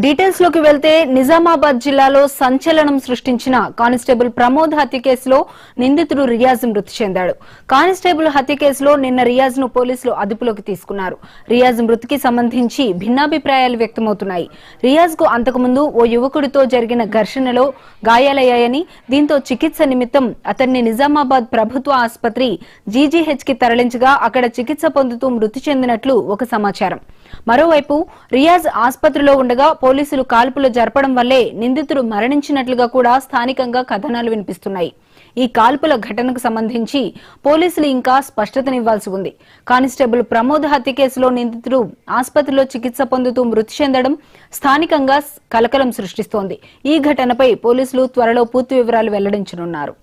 Details లోకి వెళ్తే నిజామాబాద్ జిల్లాలో సంచలనం సృష్టించిన కానిస్టేబుల్ ప్రమోద్ హత్య కేసులో నిందితుడు రియాజ్ మృతి చెందాడు. కానిస్టేబుల్ హత్య కేసులో నిన్న రియాజ్ ను పోలీసులు అదుపులోకి తీసుకున్నారు. రియాజ్ మృతికి సంబంధించి భిన్నాభిప్రాయాలు వ్యక్తమవుతున్నాయి. రియాజ్ కు అంతకుముందు ఓ యువకుడితో జరిగిన ఘర్షణలో గాయాలయ్యాయని, దీంతో చికిత్స నిమిత్తం అతన్ని నిజామాబాద్ ప్రభుత్వ ఆసుపత్రి జీజీహెచ్ కి తరలించగా అక్కడ చికిత్స పొందుతూ మృతి చెందినట్లు ఒక సమాచారం. మరోవైపు రియాజ్ ఆసుపత్రిలో ఉండగా పోలీసులు కాల్పులు జరపడం వల్లే నిందితుడు మరణించినట్లుగా కూడా స్థానికంగా కథనాలు వినిపిస్తున్నాయి. ఈ కాల్పుల ఘటనకు సంబంధించి పోలీసులు ఇంకా స్పష్టతనివ్వాల్సి ఉంది. కానిస్టేబుల్ ప్రమోద్ హత్య కేసులో నిందితుడు ఆసుపత్రిలో చికిత్స పొందుతూ మృతి చెందడం స్థానికంగా కలకలం సృష్టిస్తోంది. ఈ ఘటనపై పోలీసులు త్వరలో పూర్తి వివరాలు వెల్లడించనున్నారు.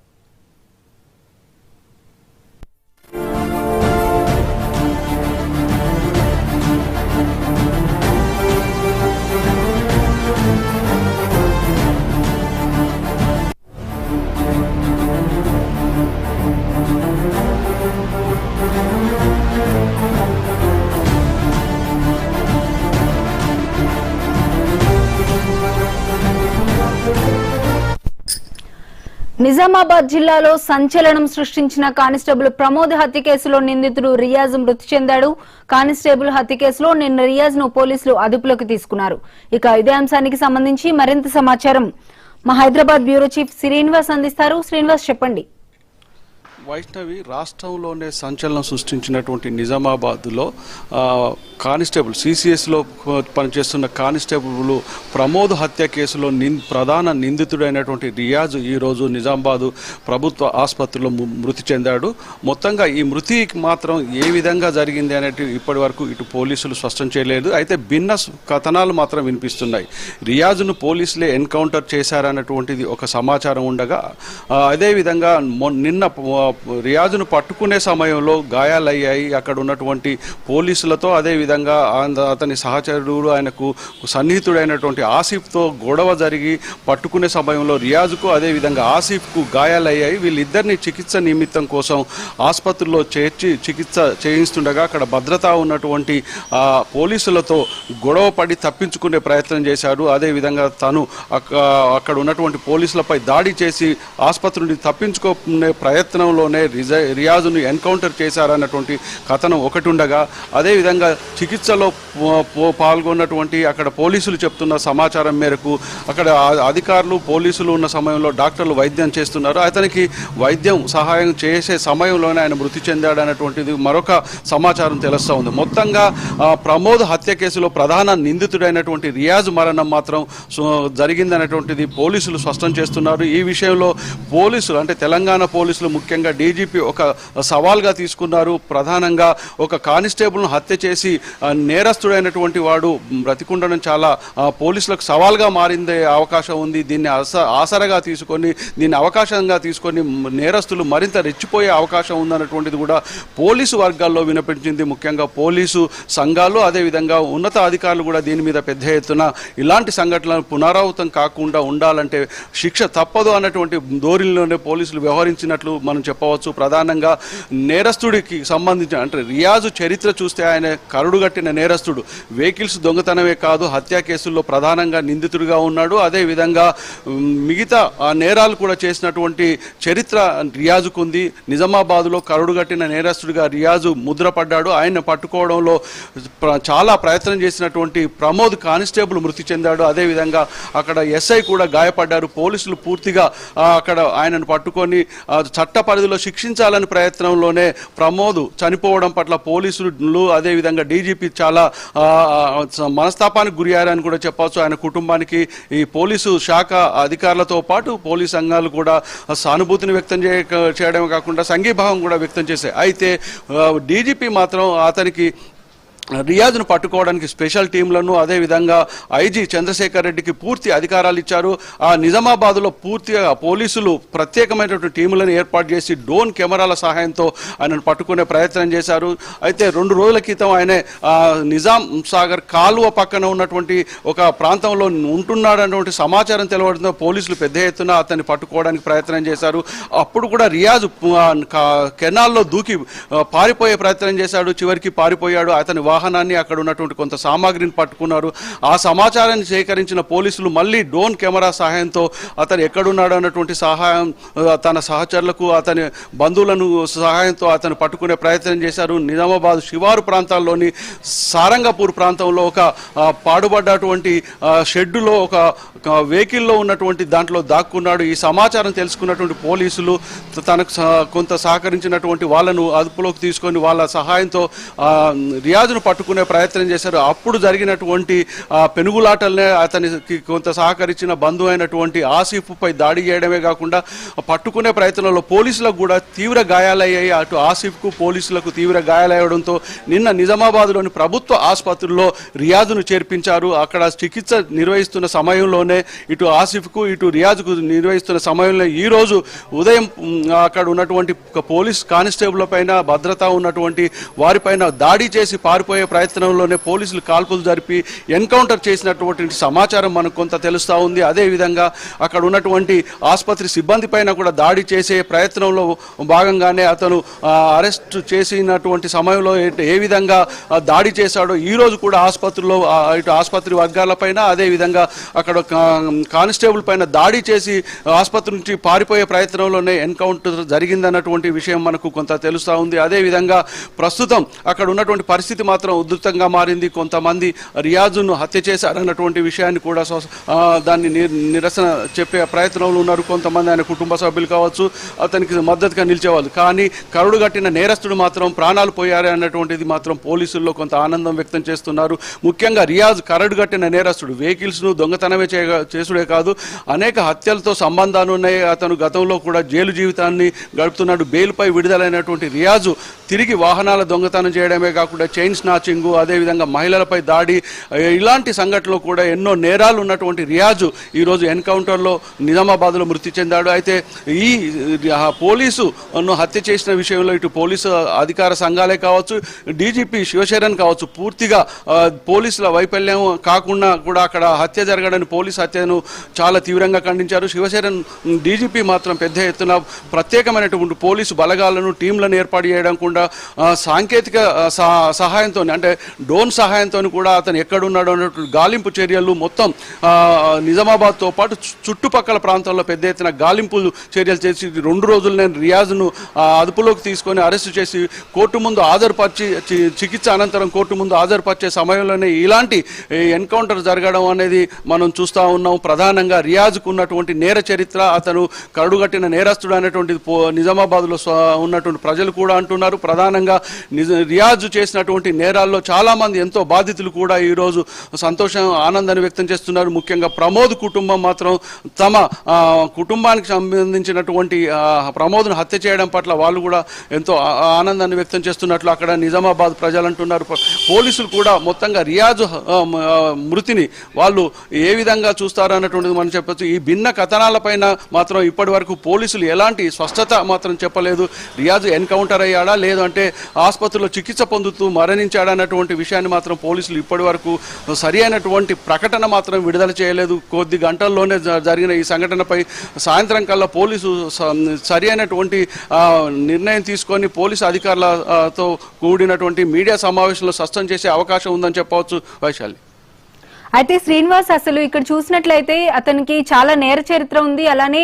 నిజామాబాద్ జిల్లాలో సంచలనం సృష్టించిన కానిస్టేబుల్ ప్రమోద్ హత్య కేసులో నిందితుడు రియాజ్ మృతి చెందాడు. కానిస్టేబుల్ హత్య కేసులో నిన్న రియాజ్ ను పోలీసులు అదుపులోకి తీసుకున్నారు. ఇక ఇదే అంశానికి సంబంధించి మరింత సమాచారం మా హైదరాబాద్ బ్యూరో చీఫ్ శ్రీనివాస్ అందిస్తారు. శ్రీనివాస్, చెప్పండి. వైష్ణవి, రాష్ట్రంలోనే సంచలనం సృష్టించినటువంటి నిజామాబాద్లో కానిస్టేబుల్ సిసిఎస్లో పనిచేస్తున్న కానిస్టేబుల్ ప్రమోద్ హత్య కేసులో ప్రధాన నిందితుడైనటువంటి రియాజ్ ఈరోజు నిజామాబాద్ ప్రభుత్వ ఆసుపత్రిలో మృతి చెందాడు. మొత్తంగా ఈ మృతికి మాత్రం ఏ విధంగా జరిగింది అనేది ఇప్పటి వరకు ఇటు పోలీసులు స్పష్టం చేయలేదు. అయితే భిన్న కథనాలు మాత్రం వినిపిస్తున్నాయి. రియాజ్ను పోలీసులే ఎన్కౌంటర్ చేశారన్నటువంటిది ఒక సమాచారం ఉండగా, అదేవిధంగా నిన్న రియాజ్ను పట్టుకునే సమయంలో గాయాలయ్యాయి. అక్కడ ఉన్నటువంటి పోలీసులతో, అదేవిధంగా అతని సహచరుడు, ఆయనకు సన్నిహితుడైనటువంటి ఆసిఫ్తో గొడవ జరిగి పట్టుకునే సమయంలో రియాజ్కు అదేవిధంగా ఆసిఫ్కు గాయాలయ్యాయి. వీళ్ళిద్దరిని చికిత్స నిమిత్తం కోసం ఆసుపత్రిలో చేర్చి చికిత్స చేయిస్తుండగా అక్కడ భద్రత ఉన్నటువంటి పోలీసులతో గొడవ పడి తప్పించుకునే ప్రయత్నం చేశాడు. అదేవిధంగా తను అక్కడ ఉన్నటువంటి పోలీసులపై దాడి చేసి ఆసుపత్రి నుండి తప్పించుకునే ప్రయత్నంలో రియాజ్ను ఎన్కౌంటర్ చేశారన్నటువంటి కథనం ఒకటి ఉండగా, అదేవిధంగా చికిత్సలో పాల్గొన్నటువంటి అక్కడ పోలీసులు చెప్తున్న సమాచారం మేరకు అక్కడ అధికారులు పోలీసులు ఉన్న సమయంలో డాక్టర్లు వైద్యం చేస్తున్నారు. అతనికి వైద్యం సహాయం చేసే సమయంలోనే ఆయన మృతి చెందాడన్నటువంటిది మరొక సమాచారం తెలుస్తూ ఉంది. మొత్తంగా ప్రమోద్ హత్య కేసులో ప్రధాన నిందితుడైనటువంటి రియాజ్ మరణం మాత్రం జరిగిందనేటువంటిది పోలీసులు స్పష్టం చేస్తున్నారు. ఈ విషయంలో పోలీసులు అంటే తెలంగాణ పోలీసులు ముఖ్యంగా డీజీపీ ఒక సవాల్గా తీసుకున్నారు. ప్రధానంగా ఒక కానిస్టేబుల్ను హత్య చేసి నేరస్తుడైనటువంటి వాడు బ్రతికుండడం చాలా పోలీసులకు సవాల్గా మారిందే అవకాశం ఉంది. దీన్ని ఆసరగా తీసుకొని, దీన్ని అవకాశంగా తీసుకొని నేరస్తులు మరింత రెచ్చిపోయే అవకాశం ఉందన్నటువంటిది కూడా పోలీసు వర్గాల్లో వినిపించింది. ముఖ్యంగా పోలీసు సంఘాలు, అదేవిధంగా ఉన్నత అధికారులు కూడా దీని మీద పెద్ద ఎత్తున ఇలాంటి సంఘటనలు పునరావృతం కాకుండా ఉండాలంటే శిక్ష తప్పదు అన్నటువంటి ధోరణిలోనే పోలీసులు వ్యవహరించినట్లు మనం చెప్పవచ్చు. ప్రధానంగా నేరస్తుడికి సంబంధించిన అంటే రియాజ్ చరిత్ర చూస్తే ఆయన కరుడుగట్టిన నేరస్తుడు. వెహికల్స్ దొంగతనమే కాదు, హత్యా కేసుల్లో ప్రధానంగా నిందితుడిగా ఉన్నాడు. అదేవిధంగా మిగతా నేరాలు కూడా చేసినటువంటి చరిత్ర రియాజ్కు ఉంది. నిజామాబాద్లో కరుడుగట్టిన నేరస్తుడిగా రియాజ్ ముద్రపడ్డాడు. ఆయన పట్టుకోవడంలో చాలా ప్రయత్నం చేసినటువంటి ప్రమోద్ కానిస్టేబుల్ మృతి చెందాడు. అదేవిధంగా అక్కడ ఎస్ఐ కూడా గాయపడ్డారు. పోలీసులు పూర్తిగా అక్కడ ఆయనను పట్టుకొని చట్ట పరిధిలో శిక్షించాలని ప్రయత్నంలోనే ప్రమోద్ చనిపోవడం పట్ల పోలీసులు అదేవిధంగా డీజీపీ చాలా మనస్తాపానికి గురయ్యారని కూడా చెప్పవచ్చు. ఆయన కుటుంబానికి ఈ పోలీసు శాఖ అధికారులతో పాటు పోలీసు సంఘాలు కూడా సానుభూతిని వ్యక్తం చేయడమే కాకుండా సంఘీభావం కూడా వ్యక్తం చేశాయి. అయితే డీజీపీ మాత్రం అతనికి రియాజ్ను పట్టుకోవడానికి స్పెషల్ టీంలను, అదేవిధంగా ఐజీ చంద్రశేఖర్ రెడ్డికి పూర్తి అధికారాలు ఇచ్చారు. ఆ నిజామాబాద్లో పూర్తిగా పోలీసులు ప్రత్యేకమైనటువంటి టీములను ఏర్పాటు చేసి డ్రోన్ కెమెరాల సహాయంతో ఆయనను పట్టుకునే ప్రయత్నం చేశారు. అయితే 2 రోజుల క్రితం ఆయన నిజాం సాగర్ కాలువ పక్కన ఉన్నటువంటి ఒక ప్రాంతంలో ఉంటున్నాడన్నటువంటి సమాచారం తెలవడంతో పోలీసులు పెద్ద ఎత్తున అతన్ని పట్టుకోవడానికి ప్రయత్నం చేశారు. అప్పుడు కూడా రియాజ్ కెనాల్లో దూకి పారిపోయే ప్రయత్నం చేశాడు. చివరికి పారిపోయాడు. అతని వాహనాన్ని, అక్కడ ఉన్నటువంటి కొంత సామాగ్రిని పట్టుకున్నారు. ఆ సమాచారాన్ని సేకరించిన పోలీసులు మళ్ళీ డ్రోన్ కెమెరా సహాయంతో అతను ఎక్కడున్నాడు అన్నటువంటి సహాయం తన సహచరులకు, అతని బంధువులను సహాయంతో అతను పట్టుకునే ప్రయత్నం చేశారు. నిజామాబాద్ శివారు ప్రాంతాల్లోని సారంగపూర్ ప్రాంతంలో ఒక పాడుబడ్డటువంటి షెడ్డులో ఒక వెహికల్లో ఉన్నటువంటి దాంట్లో దాక్కున్నాడు. ఈ సమాచారం తెలుసుకున్నటువంటి పోలీసులు తనకు కొంత సహకరించినటువంటి వాళ్ళను అదుపులోకి తీసుకొని వాళ్ళ సహాయంతో రియాజ్ను పట్టుకునే ప్రయత్నం చేశారు. అప్పుడు జరిగినటువంటి పెనుగులాటలనే అతనికి కొంత సహకరించిన బంధువు అయినటువంటి ఆసిఫ్పై దాడి చేయడమే కాకుండా పట్టుకునే ప్రయత్నంలో పోలీసులకు కూడా తీవ్ర గాయాలయ్యాయి. అటు ఆసిఫ్కు పోలీసులకు తీవ్ర గాయాలయ్యడంతో నిన్న నిజామాబాద్లోని ప్రభుత్వ ఆసుపత్రిలో రియాజ్ను చేర్పించారు. అక్కడ చికిత్స నిర్వహిస్తున్న సమయంలోనే ఇటు ఆసిఫ్కు ఇటు రియాజ్కు నిర్వహిస్తున్న సమయంలో ఈరోజు ఉదయం అక్కడ ఉన్నటువంటి పోలీస్ కానిస్టేబుల్ పైన భద్రత ఉన్నటువంటి వారిపైన దాడి చేసి పారిపోయే ప్రయత్నంలోనే పోలీసులు కాల్పులు జరిపి ఎన్కౌంటర్ చేసినటువంటి సమాచారం మనకు కొంత తెలుస్తూ ఉంది. అదేవిధంగా అక్కడ ఉన్నటువంటి ఆసుపత్రి సిబ్బంది పైన కూడా దాడి చేసే ప్రయత్నంలో భాగంగానే అతను అరెస్ట్ చేసినటువంటి సమయంలో ఏ విధంగా దాడి చేశాడో ఈరోజు కూడా ఆసుపత్రిలో ఇటు ఆసుపత్రి వర్గాలపైన అదేవిధంగా అక్కడ కానిస్టేబుల్ పైన దాడి చేసి ఆసుపత్రి నుంచి పారిపోయే ప్రయత్నంలోనే ఎన్కౌంటర్ జరిగిందన్నటువంటి విషయం మనకు కొంత తెలుస్తూ ఉంది. అదేవిధంగా ప్రస్తుతం అక్కడ ఉన్నటువంటి పరిస్థితి మాత్రం ఉధృతంగా మారింది. కొంతమంది రియాజ్ను హత్య చేశారన్నటువంటి విషయాన్ని కూడా దాన్ని నిరసన చెప్పే ప్రయత్నంలో ఉన్నారు. కొంతమంది ఆయన కుటుంబ సభ్యులు కావచ్చు, అతనికి మద్దతుగా నిలిచేవాళ్ళు. కానీ కరుడు కట్టిన నేరస్తుడు మాత్రం ప్రాణాలు పోయారే అన్నటువంటిది మాత్రం పోలీసుల్లో కొంత ఆనందం వ్యక్తం చేస్తున్నారు. ముఖ్యంగా రియాజ్ కరడు కట్టిన నేరస్తుడు. వెహికల్స్ను దొంగతనమే చేసుడే కాదు, అనేక హత్యలతో సంబంధాలు ఉన్నాయి. అతను గతంలో కూడా జైలు జీవితాన్ని గడుపుతున్నాడు. బెయిల్పై విడుదలైనటువంటి రియాజు తిరిగి వాహనాల దొంగతనం చేయడమే కాకుండా చైన్ స్నాచింగు, అదేవిధంగా మహిళలపై దాడి, ఇలాంటి సంఘటనలు కూడా ఎన్నో నేరాలు ఉన్నటువంటి రియాజు ఈరోజు ఎన్కౌంటర్లో నిజామాబాద్లో మృతి చెందాడు. అయితే ఈ పోలీసును హత్య చేసిన విషయంలో ఇటు పోలీసు అధికార సంఘాలే కావచ్చు, డీజీపీ శివశరణ్ కావచ్చు, పూర్తిగా పోలీసుల వైఫల్యం కాకుండా కూడా అక్కడ హత్య జరగడానికి పోలీసు హత్యను చాలా తీవ్రంగా ఖండించారు. శివశరణ్ డీజీపీ మాత్రం పెద్ద ఎత్తున ప్రత్యేకమైనటువంటి పోలీసు బలగాలను టీంలను ఏర్పాటు చేయడం కూడా సాంకేతిక సహాయంతో అంటే డ్రోన్ సహాయంతో కూడా అతను ఎక్కడున్నాడో అన్నట్టు గాలింపు చర్యలు మొత్తం నిజామాబాద్తో పాటు చుట్టుపక్కల ప్రాంతాల్లో పెద్ద ఎత్తున గాలింపు చర్యలు చేసి 2 రోజులు నేను రియాజ్ను అదుపులోకి తీసుకొని అరెస్టు చేసి కోర్టు ముందు హాజరుపరిచి చికిత్స అనంతరం కోర్టు ముందు హాజరుపరిచే సమయంలోనే ఇలాంటి ఎన్కౌంటర్ జరగడం అనేది మనం చూస్తూ ఉన్నాం. ప్రధానంగా రియాజ్కు ఉన్నటువంటి నేర చరిత్ర, అతను కరుడుగట్టిన నేరస్తుడు అనేటువంటి నిజామాబాద్లో ఉన్నటువంటి ప్రజలు కూడా అంటున్నారు. ప్రధానంగా రియాజ్ చేసినటువంటి నేరాల్లో చాలామంది ఎంతో బాధితులు కూడా ఈరోజు సంతోషం ఆనందాన్ని వ్యక్తం చేస్తున్నారు. ముఖ్యంగా ప్రమోద్ కుటుంబం మాత్రం తమ కుటుంబానికి సంబంధించినటువంటి ప్రమోద్ను హత్య చేయడం పట్ల వాళ్ళు కూడా ఎంతో ఆనందాన్ని వ్యక్తం చేస్తున్నట్లు అక్కడ నిజామాబాద్ ప్రజలు అంటున్నారు. పోలీసులు కూడా మొత్తంగా రియాజ్ మృతిని వాళ్ళు ఏ విధంగా చూస్తారు అన్నటువంటిది మనం చెప్పచ్చు. ఈ భిన్న కథనాలపైన మాత్రం ఇప్పటి వరకు పోలీసులు ఎలాంటి స్పష్టత మాత్రం చెప్పలేదు. రియాజ్ ఎన్కౌంటర్ అయ్యాడా లేదంటే ఆసుపత్రిలో చికిత్స పొందుతూ మరణించాడా అన్నటువంటి విషయాన్ని మాత్రం పోలీసులు ఇప్పటి వరకు సరి అయినటువంటి ప్రకటన మాత్రం విడుదల చేయలేదు. కొద్ది గంటల్లోనే జరిగిన ఈ సంఘటనపై సాయంత్రం కల్లా పోలీసు సరి అయినటువంటి నిర్ణయం తీసుకొని పోలీసు అధికారులతో కూడినటువంటి మీడియా సమావేశంలో స్పష్టం చేసే అవకాశం ఉందని చెప్పవచ్చు. వైశాలి, అయితే శ్రీనివాస్, అసలు ఇక్కడ చూసినట్లయితే అతనికి చాలా నేర చరిత్ర ఉంది. అలానే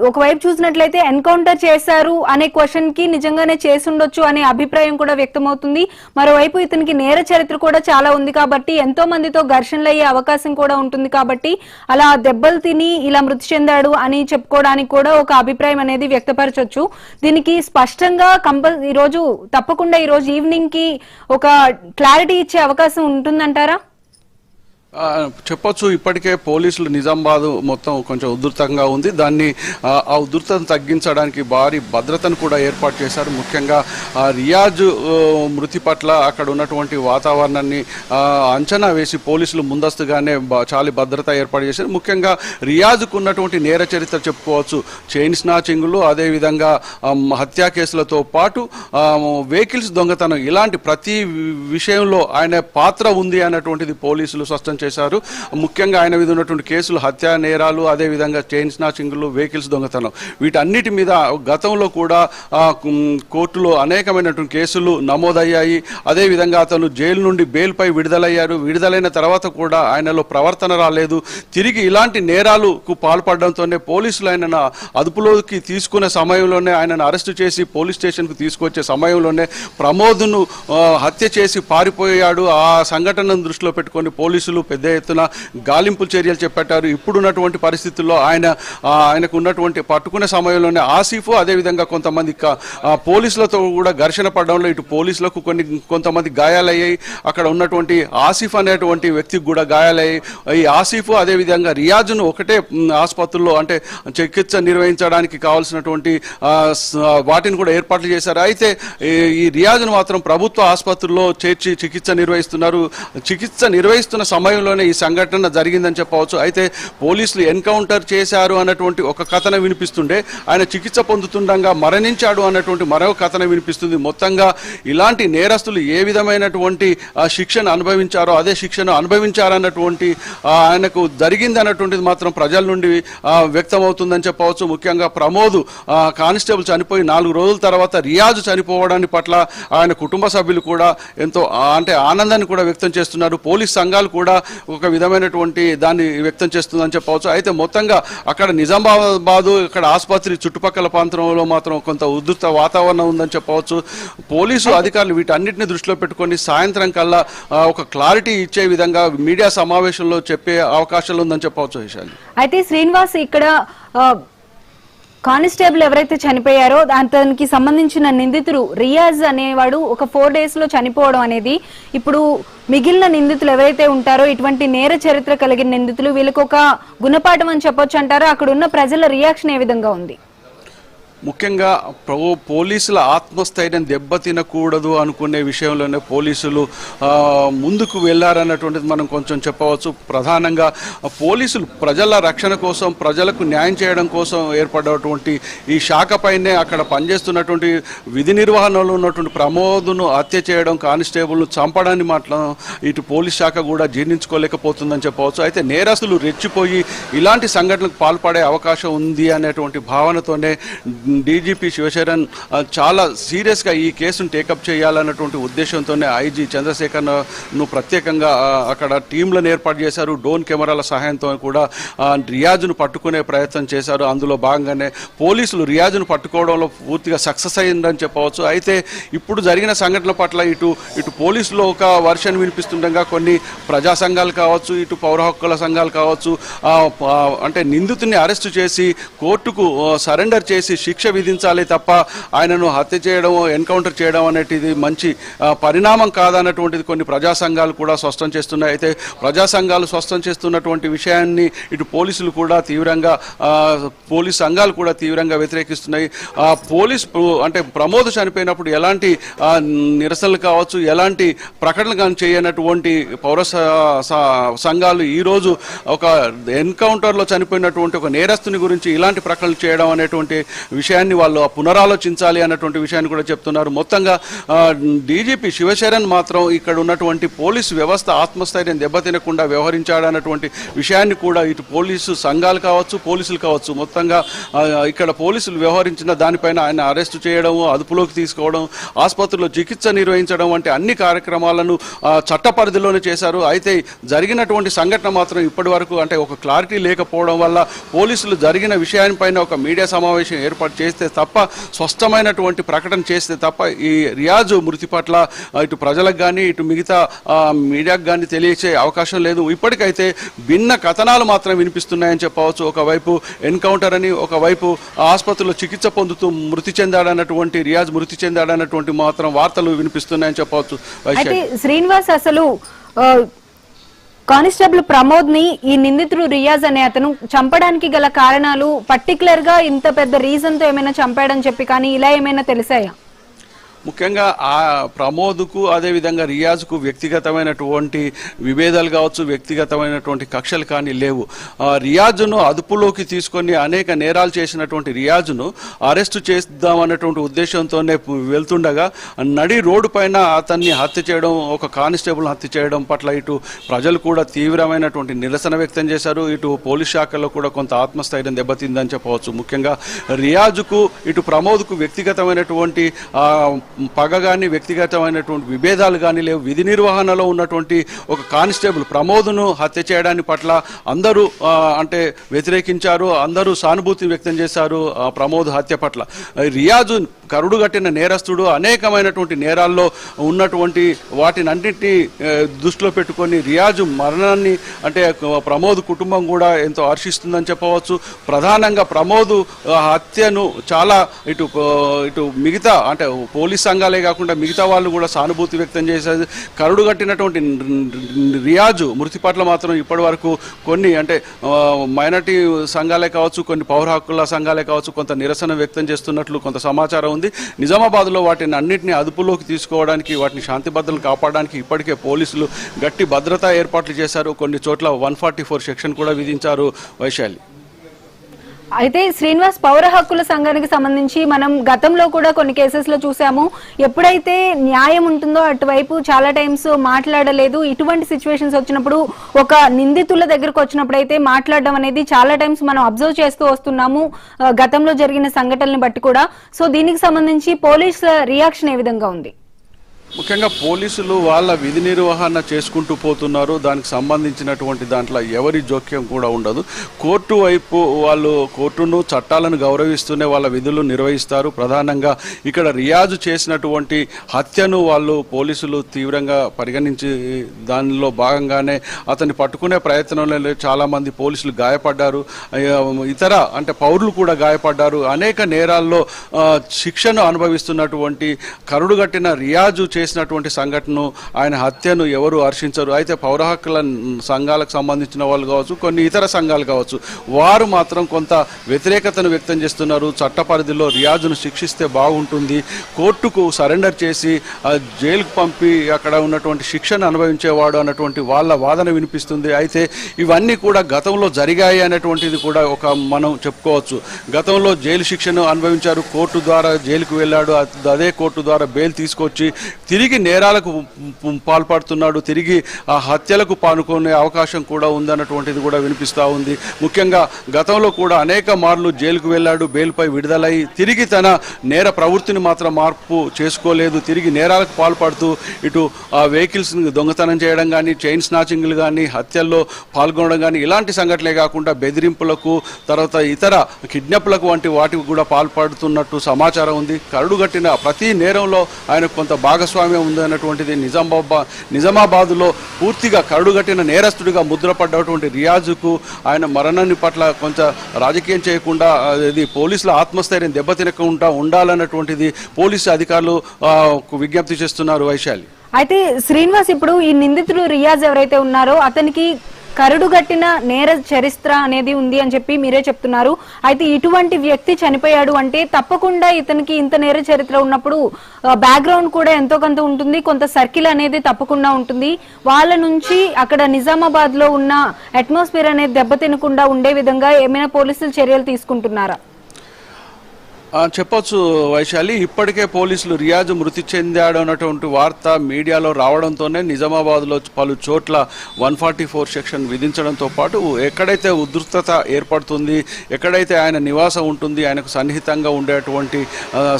ఒకవైపు చూసినట్లయితే ఎన్కౌంటర్ చేశారు అనే క్వశ్చన్ కి నిజంగానే చేసుండొచ్చు అనే అభిప్రాయం కూడా వ్యక్తమవుతుంది. మరోవైపు ఇతనికి నేర చరిత్ర కూడా చాలా ఉంది కాబట్టి ఎంతో మందితో ఘర్షణలు అయ్యే అవకాశం కూడా ఉంటుంది. కాబట్టి అలా దెబ్బలు తిని ఇలా మృతి చెందాడు అని చెప్పుకోవడానికి కూడా ఒక అభిప్రాయం అనేది వ్యక్తపరచొచ్చు. దీనికి స్పష్టంగా ఈరోజు తప్పకుండా ఈరోజు ఈవినింగ్ కి ఒక క్లారిటీ ఇచ్చే అవకాశం ఉంటుందంటారా? చెప్పొచ్చు. ఇప్పటికే పోలీసులు నిజామాబాద్ మొత్తం కొంచెం ఉధృతంగా ఉంది. దాన్ని ఆ ఉధృతను తగ్గించడానికి భారీ భద్రతను కూడా ఏర్పాటు చేశారు. ముఖ్యంగా రియాజ్ మృతి పట్ల అక్కడ ఉన్నటువంటి వాతావరణాన్ని అంచనా వేసి పోలీసులు ముందస్తుగానే చాలా భద్రత ఏర్పాటు చేశారు. ముఖ్యంగా రియాజ్కు ఉన్నటువంటి నేర చరిత్ర చెప్పుకోవచ్చు. చైన్ స్నాచింగ్లు, అదేవిధంగా హత్యా కేసులతో పాటు వెహికల్స్ దొంగతనం, ఇలాంటి ప్రతి విషయంలో ఆయన పాత్ర ఉంది అన్నటువంటిది పోలీసులు స్పష్టం చేశారు. ముఖ్యంగా ఆయన మీద ఉన్నటువంటి కేసులు హత్యా నేరాలు, అదేవిధంగా చైన్ స్నాచింగ్లు, వెహికల్స్ దొంగతనం, వీటన్నిటి మీద గతంలో కూడా కోర్టులో అనేకమైనటువంటి కేసులు నమోదయ్యాయి. అదేవిధంగా అతను జైలు నుండి బెయిల్పై విడుదలయ్యారు. విడుదలైన తర్వాత కూడా ఆయనలో ప్రవర్తన రాలేదు. తిరిగి ఇలాంటి నేరాలకు పాల్పడడంతోనే పోలీసులు ఆయనను అదుపులోకి తీసుకునే సమయంలోనే, ఆయనను అరెస్టు చేసి పోలీస్ స్టేషన్కు తీసుకొచ్చే సమయంలోనే ప్రమోద్ను హత్య చేసి పారిపోయాడు. ఆ సంఘటనను దృష్టిలో పెట్టుకొని పోలీసులు పెద్ద ఎత్తున గాలింపు చర్యలు చేపట్టారు. ఇప్పుడున్నటువంటి పరిస్థితుల్లో ఆయనకు ఉన్నటువంటి పట్టుకునే సమయంలోనే ఆసిఫ్, అదేవిధంగా కొంతమంది పోలీసులతో కూడా ఘర్షణ పడడంలో ఇటు పోలీసులకు కొంతమంది గాయాలయ్యాయి. అక్కడ ఉన్నటువంటి ఆసిఫ్ అనేటువంటి వ్యక్తికి కూడా గాయాలయ్యాయి. ఈ ఆసిఫ్ అదేవిధంగా రియాజ్ను ఒకటే ఆసుపత్రుల్లో అంటే చికిత్స నిర్వహించడానికి కావాల్సినటువంటి వాటిని కూడా ఏర్పాట్లు చేశారు. అయితే ఈ రియాజ్ను మాత్రం ప్రభుత్వ ఆసుపత్రుల్లో చేర్చి చికిత్స నిర్వహిస్తున్నారు. చికిత్స నిర్వహిస్తున్న సమయంలోనే ఈ సంఘటన జరిగిందని చెప్పవచ్చు. అయితే పోలీసులు ఎన్కౌంటర్ చేశారు అన్నటువంటి ఒక కథనం వినిపిస్తుండే, ఆయన చికిత్స పొందుతుండగా మరణించాడు అన్నటువంటి మరో కథనం వినిపిస్తుంది. మొత్తంగా ఇలాంటి నేరస్తులు ఏ విధమైనటువంటి శిక్షను అనుభవించారో అదే శిక్షను అనుభవించారన్నటువంటి ఆయనకు జరిగింది అన్నటువంటిది మాత్రం ప్రజల నుండి వ్యక్తమవుతుందని చెప్పవచ్చు. ముఖ్యంగా ప్రమోద్ కానిస్టేబుల్ చనిపోయి 4 రోజుల తర్వాత రియాజ్ చనిపోవడాన్ని పట్ల ఆయన కుటుంబ సభ్యులు కూడా ఎంతో అంటే ఆనందాన్ని కూడా వ్యక్తం చేస్తున్నారు. పోలీస్ సంఘాలు కూడా ఒక విధమైనటువంటి దాన్ని వ్యక్తం చేస్తుందని చెప్పవచ్చు. అయితే మొత్తంగా అక్కడ నిజామాబాద్ ఇక్కడ ఆసుపత్రి చుట్టుపక్కల ప్రాంతంలో మాత్రం కొంత ఉధృత వాతావరణం ఉందని చెప్పవచ్చు. పోలీసు అధికారులు వీటన్నిటిని దృష్టిలో పెట్టుకొని సాయంత్రం కల్లా ఒక క్లారిటీ ఇచ్చే విధంగా మీడియా సమావేశంలో చెప్పే అవకాశాలు ఉందని చెప్పవచ్చు. విషయాలు అయితే శ్రీనివాస్, ఇక్కడ కానిస్టేబుల్ ఎవరైతే చనిపోయారో దానికి సంబంధించిన నిందితుడు రియాజ్ అనేవాడు ఒక 4 days లో చనిపోవడం అనేది, ఇప్పుడు మిగిలిన నిందితులు ఎవరైతే ఉంటారో ఇటువంటి నేర చరిత్ర కలిగిన నిందితులు, వీళ్ళకి ఒక గుణపాఠం అని చెప్పొచ్చు అంటారా? అక్కడ ఉన్న ప్రజల రియాక్షన్ ఏ విధంగా ఉంది? ముఖ్యంగా పోలీసుల ఆత్మస్థైర్యం దెబ్బతినకూడదు అనుకునే విషయంలోనే పోలీసులు ముందుకు వెళ్ళారన్నటువంటిది మనం కొంచెం చెప్పవచ్చు. ప్రధానంగా పోలీసులు ప్రజల రక్షణ కోసం, ప్రజలకు న్యాయం చేయడం కోసం ఏర్పడినటువంటి ఈ శాఖపైనే అక్కడ పనిచేస్తున్నటువంటి విధి నిర్వహణలో ఉన్నటువంటి ప్రమోద్ను హత్య చేయడం, కానిస్టేబుల్ను చంపడాన్ని మాత్రం ఇటు పోలీస్ శాఖ కూడా జీర్ణించుకోలేకపోతుందని చెప్పవచ్చు. అయితే నేరస్తులు రెచ్చిపోయి ఇలాంటి సంఘటనలకు పాల్పడే అవకాశం ఉంది అనేటువంటి భావనతోనే డీజీపీ శివశరణ్ చాలా సీరియస్గా ఈ కేసును టేకప్ చేయాలన్నటువంటి ఉద్దేశంతోనే ఐజీ చంద్రశేఖర్ను ప్రత్యేకంగా అక్కడ టీంలను ఏర్పాటు చేశారు. డ్రోన్ కెమెరాల సహాయంతో కూడా రియాజ్ను పట్టుకునే ప్రయత్నం చేశారు. అందులో భాగంగానే పోలీసులు రియాజ్ను పట్టుకోవడంలో పూర్తిగా సక్సెస్ అయిందని చెప్పవచ్చు. అయితే ఇప్పుడు జరిగిన సంఘటనల పట్ల ఇటు పోలీసులు ఒక వర్షన్ వినిపిస్తుండగా కొన్ని ప్రజా సంఘాలు కావచ్చు, ఇటు పౌర హక్కుల సంఘాలు కావచ్చు, అంటే నిందితుడిని అరెస్టు చేసి కోర్టుకు సరెండర్ చేసి శిక్ష విధించాలి తప్ప ఆయనను హత్య చేయడం, ఎన్కౌంటర్ చేయడం అనేటిది మంచి పరిణామం కాదన్నటువంటిది కొన్ని ప్రజా సంఘాలు కూడా స్పష్టం చేస్తున్నాయి. అయితే ప్రజా సంఘాలు స్పష్టం చేస్తున్నటువంటి విషయాన్ని ఇటు పోలీసులు కూడా తీవ్రంగా, పోలీస్ సంఘాలు కూడా తీవ్రంగా వ్యతిరేకిస్తున్నాయి. అంటే ప్రమోద్ చనిపోయినప్పుడు ఎలాంటి నిరసనలు కావచ్చు, ఎలాంటి ప్రకటనలు కానీ చేయనటువంటి పౌర సంఘాలు ఈరోజు ఒక ఎన్కౌంటర్లో చనిపోయినటువంటి ఒక నేరస్తుని గురించి ఇలాంటి ప్రకటనలు చేయడం అనేటువంటి విషయాన్ని వాళ్ళు పునరాలోచించాలి అన్నటువంటి విషయాన్ని కూడా చెప్తున్నారు. మొత్తంగా డీజీపీ శివశరణ్ మాత్రం ఇక్కడ ఉన్నటువంటి పోలీసు వ్యవస్థ ఆత్మస్థైర్యం దెబ్బతినకుండా వ్యవహరించాడన్నటువంటి విషయాన్ని కూడా ఇటు పోలీసు సంఘాలు కావచ్చు, పోలీసులు కావచ్చు, మొత్తంగా ఇక్కడ పోలీసులు వ్యవహరించిన దానిపైన ఆయన అరెస్టు చేయడం, అదుపులోకి తీసుకోవడం, ఆసుపత్రిలో చికిత్స నిర్వహించడం వంటి అన్ని కార్యక్రమాలను చట్ట పరిధిలోనే చేశారు. అయితే జరిగినటువంటి సంఘటన మాత్రం ఇప్పటి వరకు అంటే ఒక క్లారిటీ లేకపోవడం వల్ల పోలీసులు జరిగిన విషయానిపైన ఒక మీడియా సమావేశం ఏర్పాటు చేస్తే తప్ప, స్పష్టమైనటువంటి ప్రకటన చేస్తే తప్ప ఈ రియాజ్ మృతి పట్ల ఇటు ప్రజలకు కానీ ఇటు మిగతా మీడియాకు కానీ తెలియచే అవకాశం లేదు. ఇప్పటికైతే భిన్న కథనాలు మాత్రం వినిపిస్తున్నాయని చెప్పవచ్చు. ఒకవైపు ఎన్కౌంటర్ అని, ఒకవైపు ఆసుపత్రిలో చికిత్స పొందుతూ మృతి చెందాడన్నటువంటి రియాజ్ మృతి చెందాడన్నటువంటి మాత్రం వార్తలు వినిపిస్తున్నాయని చెప్పవచ్చు. అయితే శ్రీనివాస్, అసలు కానిస్టేబుల్ ప్రమోద్ ని ఈ నిందితుడు రియాజ్ అనే అతను చంపడానికి గల కారణాలు పర్టికులర్ గా ఇంత పెద్ద రీజన్ తో ఏమైనా చంపాడని చెప్పి కానీ ఇలా ఏమైనా తెలిసాయా? ముఖ్యంగా ఆ ప్రమోద్కు అదేవిధంగా రియాజ్కు వ్యక్తిగతమైనటువంటి విభేదాలు కావచ్చు, వ్యక్తిగతమైనటువంటి కక్షలు కానీ లేవు. రియాజ్ను అదుపులోకి తీసుకొని అనేక నేరాలు చేసినటువంటి రియాజ్ను అరెస్టు చేద్దామన్నటువంటి ఉద్దేశంతోనే వెళ్తుండగా నడి రోడ్డు పైన అతన్ని హత్య చేయడం, ఒక కానిస్టేబుల్ హత్య చేయడం పట్ల ఇటు ప్రజలు కూడా తీవ్రమైనటువంటి నిరసన వ్యక్తం చేశారు. ఇటు పోలీస్ శాఖలో కూడా కొంత ఆత్మస్థైర్యం దెబ్బతిందని చెప్పవచ్చు. ముఖ్యంగా రియాజ్కు ఇటు ప్రమోద్కు వ్యక్తిగతమైనటువంటి పగ కానీ వ్యక్తిగతమైనటువంటి విభేదాలు కానీ లేవు. విధి నిర్వహణలో ఉన్నటువంటి ఒక కానిస్టేబుల్ ప్రమోద్ను హత్య చేయడాన్ని పట్ల అందరూ అంటే వ్యతిరేకించారు, అందరూ సానుభూతి వ్యక్తం చేశారు ప్రమోద్ హత్య పట్ల. రియాజు కరుడుగట్టిన నేరస్తుడు, అనేకమైనటువంటి నేరాల్లో ఉన్నటువంటి వాటిని అన్నింటినీ దృష్టిలో పెట్టుకొని రియాజు మరణాన్ని అంటే ప్రమోద్ కుటుంబం కూడా ఎంతో హర్షిస్తుందని చెప్పవచ్చు. ప్రధానంగా ప్రమోద్ హత్యను చాలా ఇటు మిగతా అంటే పోలీస్ సంఘాలే కాకుండా మిగతా వాళ్ళు కూడా సానుభూతి వ్యక్తం చేశారు. కరుడుగట్టినటువంటి రియాజు మృతి పట్ల మాత్రం ఇప్పటి వరకు కొన్ని అంటే మైనార్టీ సంఘాలే కావచ్చు, కొన్ని పౌర హక్కుల సంఘాలే కావచ్చు కొంత నిరసన వ్యక్తం చేస్తున్నట్లు కొంత సమాచారం ఉంది. నిజామాబాద్లో వాటిని అన్నింటినీ అదుపులోకి తీసుకోవడానికి, వాటిని శాంతి భద్రతలు కాపాడడానికి ఇప్పటికే పోలీసులు గట్టి భద్రతా ఏర్పాట్లు చేశారు. కొన్ని చోట్ల 144 సెక్షన్ కూడా విధించారు. వైశాలి, అయితే శ్రీనివాస్, పౌర హక్కుల సంఘానికి సంబంధించి మనం గతంలో కూడా కొన్ని కేసెస్ లో చూసాము. ఎప్పుడైతే న్యాయం ఉంటుందో అటువైపు చాలా టైమ్స్ మాట్లాడలేదు. ఇటువంటి సిచ్యువేషన్స్ వచ్చినప్పుడు ఒక నిందితుల దగ్గరకు వచ్చినప్పుడు అయితే మాట్లాడడం అనేది చాలా టైమ్స్ మనం అబ్జర్వ్ చేస్తూ వస్తున్నాము గతంలో జరిగిన సంఘటనలను బట్టి కూడా. సో దీనికి సంబంధించి పోలీస్ రియాక్షన్ ఏ విధంగా ఉంది? ముఖ్యంగా పోలీసులు వాళ్ళ విధి నిర్వహణ చేసుకుంటూ పోతున్నారు. దానికి సంబంధించినటువంటి దాంట్లో ఎవరి జోక్యం కూడా ఉండదు. కోర్టు వైపు వాళ్ళు కోర్టును చట్టాలను గౌరవిస్తూనే వాళ్ళ విధులు నిర్వహిస్తారు. ప్రధానంగా ఇక్కడ రియాజు చేసినటువంటి హత్యను వాళ్ళు పోలీసులు తీవ్రంగా పరిగణించి దానిలో భాగంగానే అతన్ని పట్టుకునే ప్రయత్నంలో చాలామంది పోలీసులు గాయపడ్డారు. ఇతర అంటే పౌరులు కూడా గాయపడ్డారు. అనేక నేరాల్లో శిక్షను అనుభవిస్తున్నటువంటి కరుడుగట్టిన రియాజు చేసినటువంటి సంఘటనను, ఆయన హత్యను ఎవరు హర్షించరు. అయితే పౌర హక్కుల సంఘాలకు సంబంధించిన వాళ్ళు కావచ్చు, కొన్ని ఇతర సంఘాలు కావచ్చు, వారు మాత్రం కొంత వ్యతిరేకతను వ్యక్తం చేస్తున్నారు. చట్ట పరిధిలో రియాజును శిక్షిస్తే బాగుంటుంది, కోర్టుకు సరెండర్ చేసి జైలుకు పంపి అక్కడ ఉన్నటువంటి శిక్షను అనుభవించేవాడు అన్నటువంటి వాళ్ళ వాదన వినిపిస్తుంది. అయితే ఇవన్నీ కూడా గతంలో జరిగాయి అనేటువంటిది కూడా ఒక మనం చెప్పుకోవచ్చు. గతంలో జైలు శిక్షను అనుభవించారు, కోర్టు ద్వారా జైలుకు వెళ్ళాడు, అదే కోర్టు ద్వారా బెయిల్ తీసుకొచ్చి తిరిగి నేరాలకు పాల్పడుతున్నాడు, తిరిగి ఆ హత్యలకు పాల్గొనే అవకాశం కూడా ఉందన్నటువంటిది కూడా వినిపిస్తూ ఉంది. ముఖ్యంగా గతంలో కూడా అనేక మార్లు జైలుకు వెళ్ళాడు, బెయిల్పై విడుదలై తిరిగి తన నేర ప్రవృత్తిని మాత్రం మార్పు చేసుకోలేదు. తిరిగి నేరాలకు పాల్పడుతూ ఇటు ఆ వెహికల్స్ని దొంగతనం చేయడం కానీ, చైన్ స్నాచింగ్లు కానీ, హత్యల్లో పాల్గొనడం కానీ, ఇలాంటి సంఘటనలే కాకుండా బెదిరింపులకు, తర్వాత ఇతర కిడ్నాప్లకు వంటి వాటికి కూడా పాల్పడుతున్నట్టు సమాచారం ఉంది. కరుడుగట్టిన ప్రతి నేరంలో ఆయన కొంత భాగస్వామ్యం ఉందన్నటువంటిది నిజామాబాద్లో పూర్తిగా కరుడుగట్టిన నేరస్తుడిగా ముద్రపడ్డటువంటి రియాజుకు ఆయన మరణాన్ని పట్ల కొంత రాజకీయం చేయకుండా ఇది పోలీసుల ఆత్మస్థైర్యం దెబ్బతినకుండా ఉండాలన్నటువంటిది పోలీసు అధికారులు విజ్ఞప్తి చేస్తున్నారు. వైశాలి, అయితే శ్రీనివాస్, ఇప్పుడు ఈ నిందితుడు రియాజ్ ఎవరైతే ఉన్నారో అతనికి కరుడుగట్టిన నేర చరిత్ర అనేది ఉంది అని చెప్పి మీరే చెప్తున్నారు. అయితే ఇటువంటి వ్యక్తి చనిపోయాడు అంటే తప్పకుండా ఇతనికి ఇంత నేర చరిత్ర ఉన్నప్పుడు బ్యాక్గ్రౌండ్ కూడా ఎంతో కొంత ఉంటుంది, కొంత సర్కిల్ అనేది తప్పకుండా ఉంటుంది. వాళ్ళ నుంచి అక్కడ నిజామాబాద్ లో ఉన్న అట్మాస్ఫియర్ అనేది దెబ్బతినకుండా ఉండే విధంగా ఏమైనా పోలీసులు చర్యలు తీసుకుంటున్నారా? చెప్పొచ్చు వైశాలి. ఇప్పటికే పోలీసులు రియాజు మృతి చెందాడు అన్నటువంటి వార్త మీడియాలో రావడంతోనే నిజామాబాద్లో పలు చోట్ల 144 సెక్షన్ విధించడంతో పాటు ఎక్కడైతే ఉధృతత ఏర్పడుతుంది, ఎక్కడైతే ఆయన నివాసం ఉంటుంది, ఆయనకు సన్నిహితంగా ఉండేటువంటి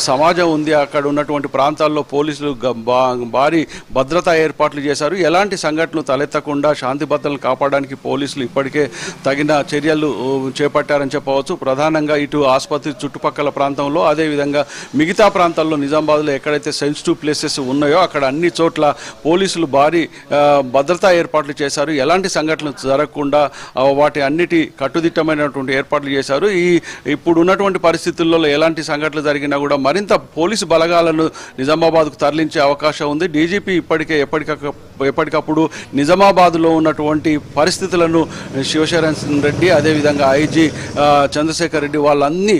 సమాజం ఉంది, అక్కడ ఉన్నటువంటి ప్రాంతాల్లో పోలీసులు భారీ భద్రతా ఏర్పాట్లు చేశారు. ఎలాంటి సంఘటనలు తలెత్తకుండా శాంతి భద్రతలను కాపాడడానికి పోలీసులు ఇప్పటికే తగిన చర్యలు చేపట్టారని చెప్పవచ్చు. ప్రధానంగా ఇటు ఆసుపత్రి చుట్టుపక్కల ప్రాంతం, అదేవిధంగా మిగతా ప్రాంతాల్లో నిజామాబాద్లో ఎక్కడైతే సెన్సిటివ్ ప్లేసెస్ ఉన్నాయో అక్కడ అన్ని చోట్ల పోలీసులు భారీ భద్రతా ఏర్పాట్లు చేశారు. ఎలాంటి సంఘటనలు జరగకుండా వాటి అన్నిటి కట్టుదిట్టమైనటువంటి ఏర్పాట్లు చేశారు. ఇప్పుడు ఉన్నటువంటి పరిస్థితుల్లో ఎలాంటి సంఘటనలు జరిగినా కూడా మరింత పోలీసు బలగాలను నిజామాబాద్కు తరలించే అవకాశం ఉంది. డీజీపీ ఇప్పటికే ఎప్పటికప్పుడు నిజామాబాద్లో ఉన్నటువంటి పరిస్థితులను శివశరణ్ రెడ్డి, అదేవిధంగా ఐజీ చంద్రశేఖర్ రెడ్డి వాళ్ళన్ని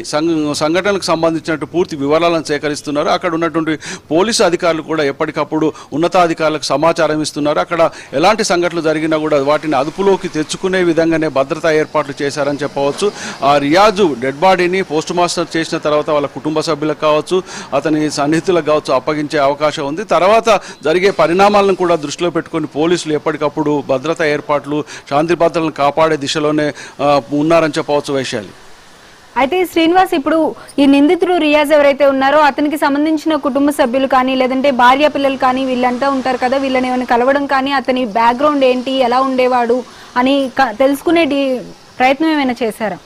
సంఘటనలకు సంబంధించినట్టు పూర్తి వివరాలను సేకరిస్తున్నారు. అక్కడ ఉన్నటువంటి పోలీసు అధికారులు కూడా ఎప్పటికప్పుడు ఉన్నతాధికారులకు సమాచారం ఇస్తున్నారు. అక్కడ ఎలాంటి సంఘటనలు జరిగినా కూడా వాటిని అదుపులోకి తెచ్చుకునే విధంగానే భద్రతా ఏర్పాట్లు చేశారని చెప్పవచ్చు. ఆ రియాజు డెడ్ బాడీని పోస్ట్ మాస్టర్ చేసిన తర్వాత వాళ్ళ కుటుంబ సభ్యులకు కావచ్చు, అతని సన్నిహితులకు కావచ్చు అప్పగించే అవకాశం ఉంది. తర్వాత జరిగే పరిణామాలను కూడా దృష్టిలో పెట్టుకొని పోలీసులు ఎప్పటికప్పుడు భద్రతా ఏర్పాట్లు, శాంతి భద్రతలను కాపాడే దిశలోనే ఉన్నారని చెప్పవచ్చు. వైశాలి, అయితే శ్రీనివాస్, ఇప్పుడు ఈ నిందితుడు రియాజ్ ఎవరైతే ఉన్నారో అతనికి సంబంధించిన కుటుంబ సభ్యులు కానీ లేదంటే భార్య పిల్లలు కానీ వీళ్ళంతా ఉంటారు కదా, వీళ్ళని ఏమైనా కలవడం కానీ అతని బ్యాక్గ్రౌండ్ ఏంటి, ఎలా ఉండేవాడు అని తెలుసుకునే ప్రయత్నం ఏమైనా చేశారా?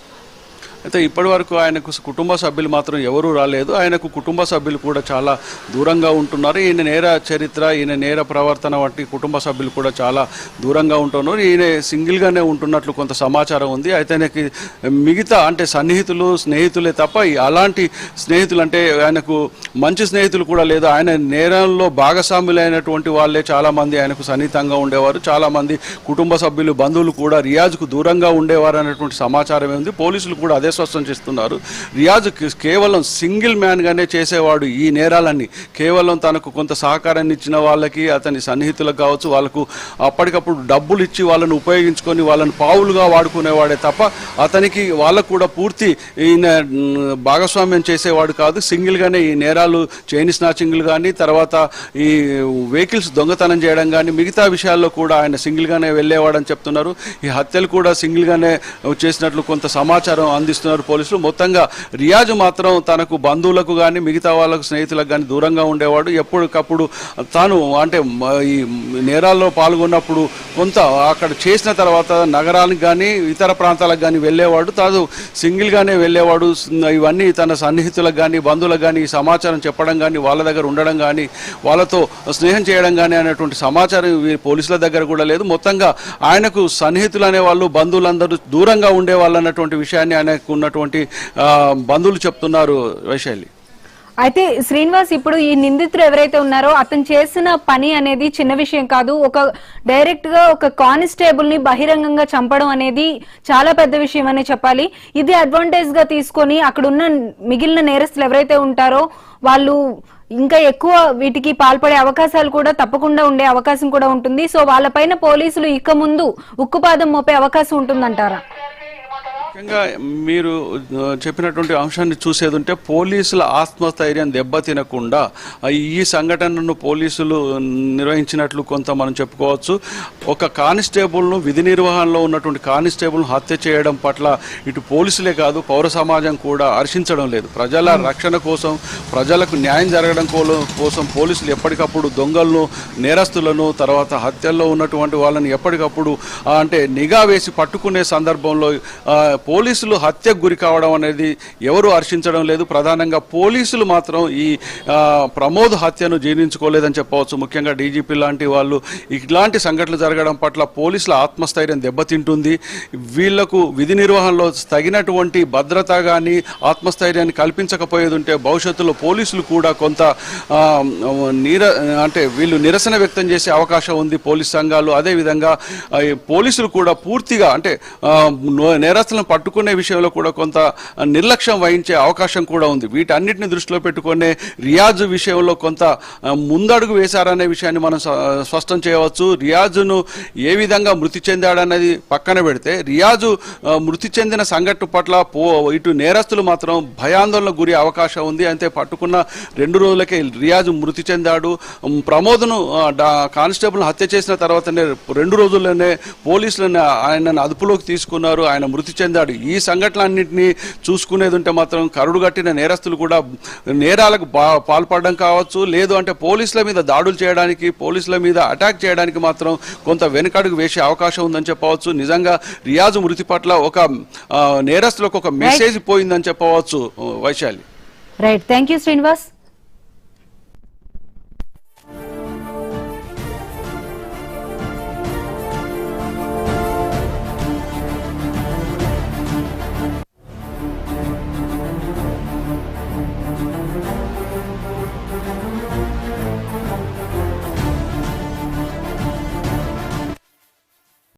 అయితే ఇప్పటి వరకు ఆయనకు కుటుంబ సభ్యులు మాత్రం ఎవరూ రాలేదు. ఆయనకు కుటుంబ సభ్యులు కూడా చాలా దూరంగా ఉంటున్నారు. ఈయన నేర చరిత్ర, ఈయన నేర ప్రవర్తన వంటి కుటుంబ సభ్యులు కూడా చాలా దూరంగా ఉంటున్నారు. ఈయన సింగిల్గానే ఉంటున్నట్లు కొంత సమాచారం ఉంది. అయితే ఆయనకి మిగతా అంటే సన్నిహితులు, స్నేహితులే తప్ప అలాంటి స్నేహితులు అంటే ఆయనకు మంచి స్నేహితులు కూడా లేదు. ఆయన నేరంలో భాగస్వాములైనటువంటి వాళ్ళే చాలామంది ఆయనకు సన్నిహితంగా ఉండేవారు. చాలామంది కుటుంబ సభ్యులు, బంధువులు కూడా రియాజ్కు దూరంగా ఉండేవారు అనేటువంటి సమాచారం ఉంది. పోలీసులు కూడా అదే స్పష్టం చేస్తున్నారు. రియాజ్ కేవలం సింగిల్ మ్యాన్గానే చేసేవాడు ఈ నేరాలన్నీ. కేవలం తనకు కొంత సహకారాన్ని ఇచ్చిన వాళ్ళకి, అతని సన్నిహితులకు కావచ్చు, వాళ్ళకు అప్పటికప్పుడు డబ్బులు ఇచ్చి వాళ్ళని ఉపయోగించుకొని వాళ్ళని పావులుగా వాడుకునేవాడే తప్ప అతనికి వాళ్ళకు కూడా పూర్తి ఈయన భాగస్వామ్యం చేసేవాడు కాదు. సింగిల్గానే ఈ నేరాలు, చైన్ స్నాచింగ్లు కానీ, తర్వాత ఈ వెహికల్స్ దొంగతనం చేయడం కానీ, మిగతా విషయాల్లో కూడా ఆయన సింగిల్గానే వెళ్ళేవాడని చెప్తున్నారు. ఈ హత్యలు కూడా సింగిల్గానే చేసినట్లు కొంత సమాచారం అందిస్తున్నారు పోలీసులు. మొత్తంగా రియాజ్ మాత్రం తనకు బంధువులకు కానీ, మిగతా వాళ్ళకు, స్నేహితులకు కానీ దూరంగా ఉండేవాడు. ఎప్పటికప్పుడు తాను అంటే ఈ నేరాల్లో పాల్గొన్నప్పుడు కొంత అక్కడ చేసిన తర్వాత నగరానికి కానీ ఇతర ప్రాంతాలకు కానీ వెళ్ళేవాడు. తాను సింగిల్గానే వెళ్ళేవాడు. ఇవన్నీ తన సన్నిహితులకు కానీ, బంధువులకు కానీ ఈ సమాచారం చెప్పడం కానీ, వాళ్ళ దగ్గర ఉండడం కానీ, వాళ్ళతో స్నేహం చేయడం కానీ అనేటువంటి సమాచారం పోలీసుల దగ్గర కూడా లేదు. మొత్తంగా ఆయనకు సన్నిహితులు అనేవాళ్ళు, బంధువులందరూ దూరంగా ఉండేవాళ్ళు అన్నటువంటి విషయాన్ని ఆయనకు ఉన్నటువంటి బంధువులు చెప్తున్నారు. వైశాలి, అయితే శ్రీనివాస్, ఇప్పుడు ఈ నిందితుడు ఎవరైతే ఉన్నారో అతను చేసిన పని అనేది చిన్న విషయం కాదు. డైరెక్ట్ గా ఒక కానిస్టేబుల్ ని బహిరంగంగా చంపడం అనేది చాలా పెద్ద విషయం అనే చెప్పాలి. ఇది అడ్వాంటేజ్ గా తీసుకొని అక్కడ ఉన్న మిగిలిన నేరస్తులు ఎవరైతే ఉంటారో వాళ్ళు ఇంకా ఎక్కువ వీటికి పాల్పడే అవకాశాలు కూడా తప్పకుండా ఉండే అవకాశం కూడా ఉంటుంది. సో వాళ్ళపైన పోలీసులు ఇక ముందు ఉక్కుపాదం మోపే అవకాశం ఉంటుందంటారా? ముఖ్యంగా మీరు చెప్పినటువంటి అంశాన్ని చూసేది ఉంటే పోలీసుల ఆత్మస్థైర్యం దెబ్బతినకుండా ఈ సంఘటనను పోలీసులు నిర్వహించినట్లు కొంత మనం చెప్పుకోవచ్చు. ఒక కానిస్టేబుల్ను, విధి నిర్వహణలో ఉన్నటువంటి కానిస్టేబుల్ను హత్య చేయడం పట్ల ఇటు పోలీసులే కాదు పౌర సమాజం కూడా హర్షించడం లేదు. ప్రజల రక్షణ కోసం, ప్రజలకు న్యాయం జరగడం కోసం పోలీసులు ఎప్పటికప్పుడు దొంగలను, నేరస్తులను, తర్వాత హత్యల్లో ఉన్నటువంటి వాళ్ళని ఎప్పటికప్పుడు అంటే నిఘా వేసి పట్టుకునే సందర్భంలో పోలీసులు హత్యకు గురి కావడం అనేది ఎవరు హర్షించడం లేదు. ప్రధానంగా పోలీసులు మాత్రం ఈ ప్రమోద్ హత్యను జీర్ణించుకోలేదని చెప్పవచ్చు. ముఖ్యంగా డీజీపీ లాంటి వాళ్ళు ఇలాంటి సంఘటనలు జరగడం పట్ల పోలీసుల ఆత్మస్థైర్యం దెబ్బతింటుంది. వీళ్లకు విధి నిర్వహణలో తగినటువంటి భద్రత కానీ, ఆత్మస్థైర్యాన్ని కల్పించకపోయేది ఉంటే భవిష్యత్తులో పోలీసులు కూడా కొంత అంటే వీళ్ళు నిరసన వ్యక్తం చేసే అవకాశం ఉంది. పోలీస్ సంఘాలు, అదేవిధంగా పోలీసులు కూడా పూర్తిగా అంటే నేరస్తులను పట్టుకునే విషయంలో కూడా కొంత నిర్లక్ష్యం వహించే అవకాశం కూడా ఉంది. వీటన్నిటిని దృష్టిలో పెట్టుకునే రియాజ్ విషయంలో కొంత ముందడుగు వేశారనే విషయాన్ని మనం స్పష్టం చేయవచ్చు. రియాజును ఏ విధంగా మృతి చెందాడన్నది పక్కన పెడితే, రియాజు మృతి చెందిన సంఘటన పట్ల ఇటు నేరస్తులు మాత్రం భయాందోళనకు గురి అవకాశం ఉంది. అంతే పట్టుకున్న 2 రోజులకే రియాజు మృతి చెందాడు. ప్రమోద్ను కానిస్టేబుల్ హత్య చేసిన తర్వాతనే 2 రోజుల్లోనే పోలీసులను ఆయనను అదుపులోకి తీసుకున్నారు. ఆయన మృతి చెందాడు. ఈ సంఘటనలన్నింటినీ చూసుకునేది ఉంటే మాత్రం కరుడుగట్టిన నేరస్తులు కూడా నేరాలకు పాల్పడడం కావచ్చు, లేదు అంటే పోలీసుల మీద దాడులు చేయడానికి, పోలీసుల మీద అటాక్ చేయడానికి మాత్రం కొంత వెనుకడుగు వేసే అవకాశం ఉందని చెప్పవచ్చు. నిజంగా రియాజ్ మృతి పట్ల ఒక నేరస్తులకు ఒక మెసేజ్ పోయిందని చెప్పవచ్చు. Vaishali, right. Thank you Srinivas.